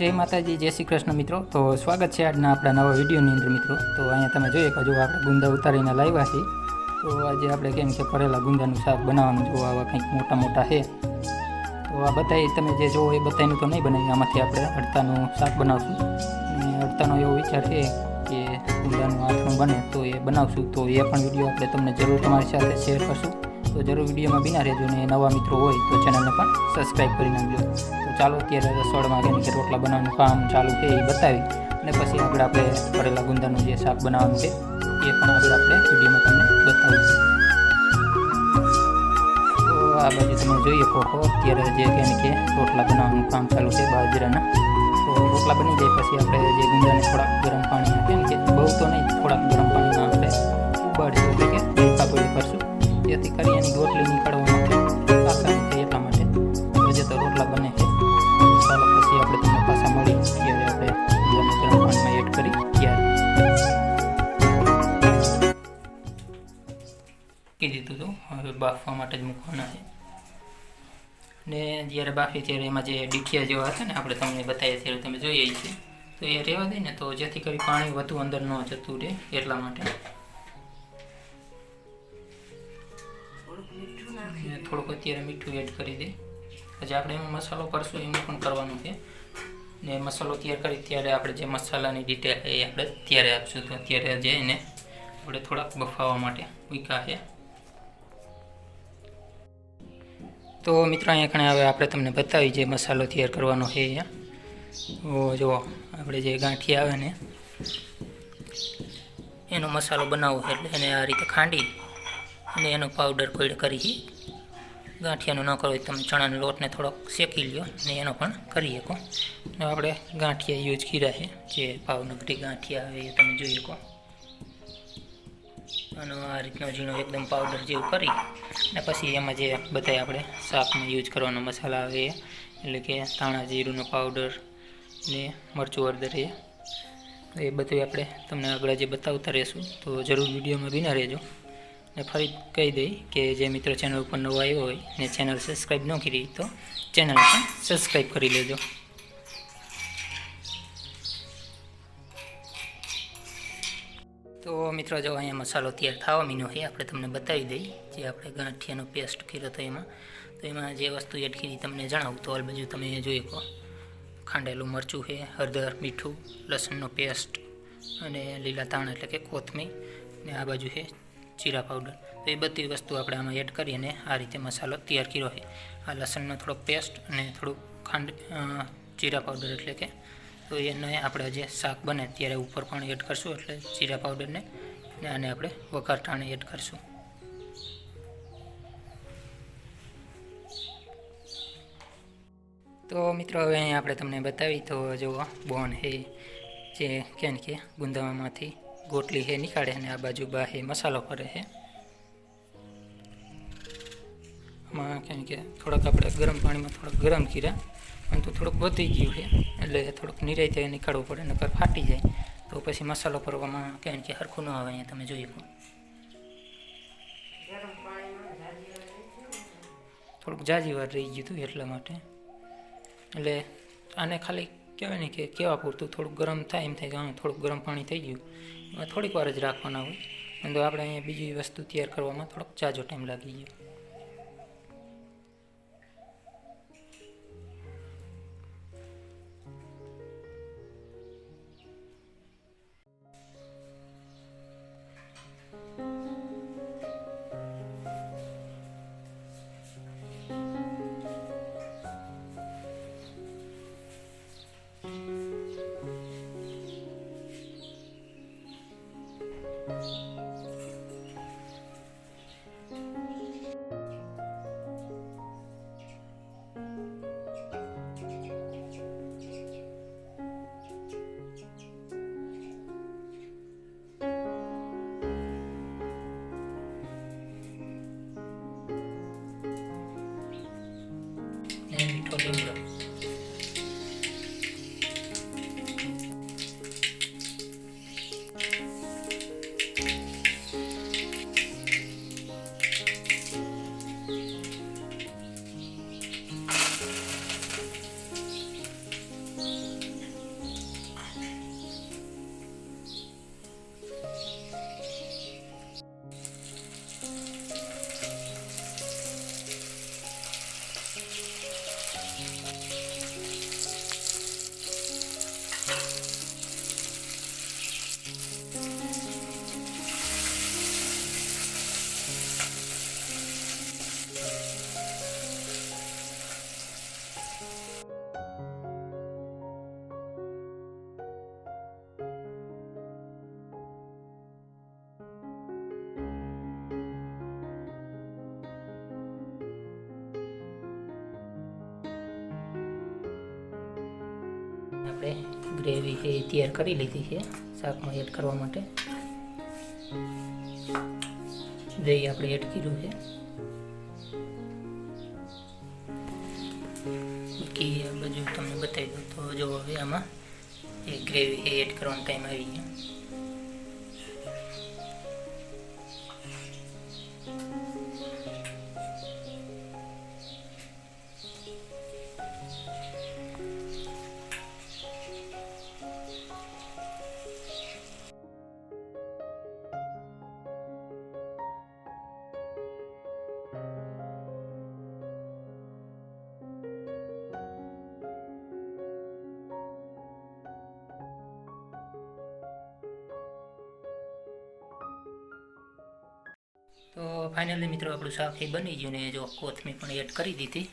जय माताजी, जय श्री कृष्ण मित्रों। तो स्वागत है आजना अपना नवा विडियोनी अंदर मित्रों। तो अँ तमे जोईए कि जो आपणे गुंदा उतारीने लाव्या छीए। तो आज आपणे केम के भरेला गुंदानुं शाक बनाववानुं जो आवा कंईक मोटा मोटा है। तो आ बताई तमे जे जो ए बताईने तो नहीं बनावी, आमांथी आपणे अडतानुं शाक बनावशुं। अने अडतानो एवो विचार है कि गुंदानुं आથણું बने तो ये बनावशुं। तो ए पण विडियो आपणे तमने जरूर तमारी साथे शेर करशुं। तो जरूर विडियो में बीना रहेजो ने नवा मित्रों होय तो चेनल ने पण सब्सक्राइब करी नाखजो। तो चालो अत्यारे रसोड़मां केम के रोटला बनाववानुं काम चालू है ए बतावी अने पछी आगळ आपणे भरेला गुंदानुं जे शाक बनाववानुं छे ए पण आगळ आपणे विडियोमां तमने बतावीशुं। तो आ बाजु तमे जोईए कोको अत्यारे जे केम के रोटला बनाववानुं काम चालू है बाજરાના। तो रोटला बनी जाए पछी आपणे जे गुंदाने थोड़ा गरम पाणीमां केम के बहु तो नहीं थोड़ा गरम पाणीमां आपणे उबाळशुं એટલે કે ભૂકા કરશું જેથી કરી એની ગોટલી નીકળવા માટે આસાની થાય એટલા માટે હજે તો રોટલા બને છે। ચાલો પછી આપણે તમને પાછા મળી ત્યારે આપણે ગરમ પાણીમાં એડ કરી ત્યારે મૂકી દીધું હતું। હવે બાફવા માટે જ મૂકવાના છે ને જ્યારે બાફી ત્યારે એમાં જે ડીઠિયા જેવા હતા ને આપણે તમને બતાવીએ ત્યારે તમે જોઈએ છે તો એ રહેવા દે ને તો જેથી કરી પાણી વધુ અંદર ન જતું રહે એટલા માટે થોડુંક અત્યારે મીઠું એડ કરી દે। હજી આપણે એમાં મસાલો કરશું એમાં પણ કરવાનું છે ને મસાલો તૈયાર કરી ત્યારે આપણે જે મસાલાની ડિટેલ એ આપણે ત્યારે આપશું। તો અત્યારે જે એને આપણે થોડાક બફાવવા માટે મૂક્યા છે। तो मित्रों अहीं कणे हवे आपणे तमने बतावी जे मसालो तैयार करवानो है। जो आपणे जे गांठिया आवे ने एनो मसालो बनावવો એટલે એને આ રીતે ખાંડી અને એનો પાવડર કોઈડ કરી ગાંઠિયાનો ન કરો તમે ચણાના લોટને થોડોક શેકી લ્યો ને એનો પણ કરી શકો। ને આપણે ગાંઠિયા યુઝ કર્યા છે જે ભાવનગરી ગાંઠિયા આવે એ તમે જોઈ શકો। આનો આ રીતનો ઝીણો એકદમ પાવડર જેવું કરી ને પછી એમાં જે બધાય આપણે શાકમાં યુઝ કરવાનો મસાલા આવે એટલે કે ધાણા જીરુંનો પાવડર ને મરચું હળદર એ બધું આપણે તમને આગળ જે બતાવતા રહેશું। તો જરૂર વિડીયોમાં બિના રહેજો ने फरी कही दई कि जे मित्र चेनल पर नवा आव्यो होय ने चेनल सब्सक्राइब न करी तो चेनल पर सब्सक्राइब करी लेजो। तो मित्रों जो अहीं मसालो तैयार थवा मीनो है आपणे तमने बतावी दई जे आपणे गांठियानो पेस्ट कर्यो तो एमां जे वस्तु एड करी तमने जणावुं। तो आ बाजु तमे जोई શકો खांडेलुं मरचुं है, हळदर, मीठुं, लसणनो पेस्ट अने लीला धाणा एटले के कोथमीर ने आ बाजु है जीरा पाउडर। तो ये बधी वस्तु आपणे आमां एड करीने आ रीते मसालो तैयार कर्यो है। आ लसणनो थोड़ो पेस्ट अने थोड़ुं खांड जीरा पाउडर एटले के तो एने आपणे जे शाक बने त्यारे उपर पण एड करशुं एटले जीरा पाउडर ने आने आपणे वघार टाणे एड करशुं। तो मित्रों हवे अहीं आपणे तमने बतावी तो जो बोन है जे केन के गुंदामांथी गोटली है निकाले ने आ बाजू बा है मसालो करे है। आमां केम के थोड़ाक आपणे गरम पाणी में थोड़ा गरम कर्या परंतु थोड़ुंक वधी गयुं है एटले थोड़ुंक निरायते निकाळवुं पड़े नकर फाटी जाय तो पछी मसालो करवामां केम के हरखुं न आवे। अहींया तमे जोई શકો थोड़ुंक जाजी वार रही गयुं हतुं એટલા માટે એટલે આને ખાલી कहेवाय ने कि केवा पूरतुं थोड़ुं गरम थाय एम थाय कि हाँ थोड़ुं गरम पाणी थई गयुं एमां थोड़ीक वार ज राखवाना होय। तो आपणे अहींया बीजी वस्तु तैयार करवामां थोड़ोक जाजो टाइम लागी गयो। આપણે ગ્રેવી એ તૈયાર કરી લીધી છે શાકમાં એડ કરવા માટે. દહીં આપણે એડ કર્યું છે. બાકી આ બધું તમને બતાવી દઉં તો જો હવે આમાં એ ગ્રેવી એડ કરવાનો ટાઈમ આવી ગયો. તો ફાઇનલી મિત્રો આપણું શાક એ બની ગયું ને જો કોથમીર પણ એડ કરી દીધી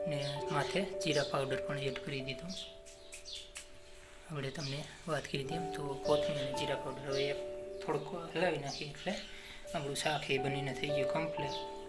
ને માથે જીરા પાવડર પણ એડ કરી દીધો. આપણે તમને વાત કરી હતી એમ તો કોથમીર અને જીરા પાવડર હવે થોડુંક હલાવી નાખીએ એટલે આપણું શાક એ બનીને થઈ ગયું કમ્પ્લીટ.